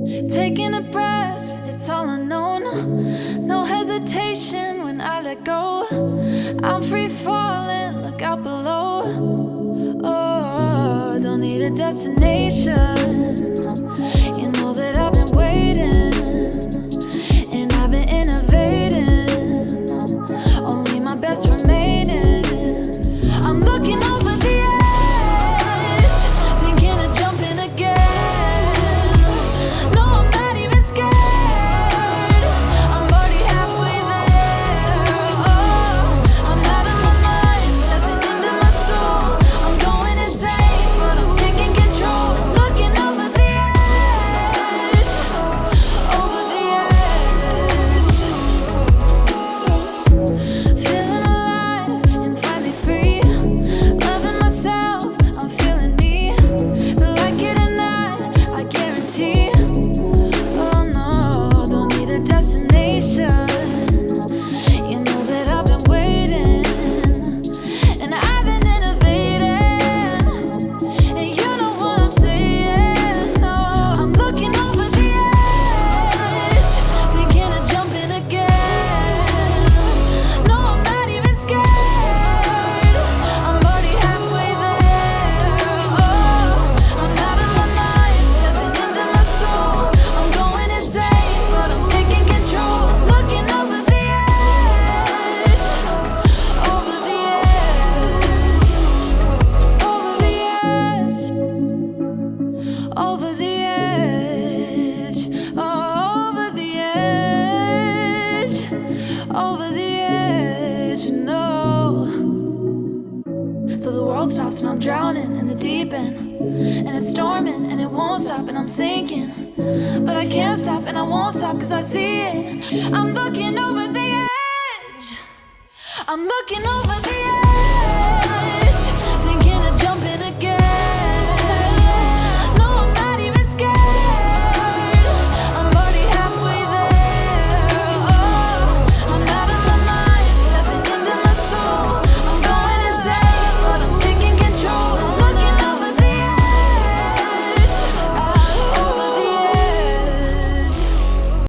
Taking a breath, it's all unknown. No hesitation when I let go. I'm free falling, look out below. Oh, don't need a destination. You know that I've been waiting, and I've been innovating. Only my best remaining. I'm looking over the edge, thinking of jumping again. No, I'm not even scared. I'm already halfway there. Oh, I'm out of my mind, stepping into my soul. I'm going insane, but I'm taking control. Looking over the edge, over the edge. Feeling alive and finally free. Loving myself, I'm feeling me. Like it or not, I guarantee. Oh no, don't need a destination. You know that I've been waiting, and I've been innovating. And you know what I'm saying. No, I'm looking over the edge, thinking of jumping again. No, I'm not even scared. I'm already halfway there. Oh, I'm out of my mind, stepping into my soul. I'm going insane, but I'm taking control. Looking over the edge, over the edge, over the edge, over the edge, over the edge, no. So the world stops and I'm drowning in the deep end, and it's storming and it won't stop and I'm sinking, but I can't stop and I won't stop 'cause I see it. I'm looking over the edge. I'm looking over the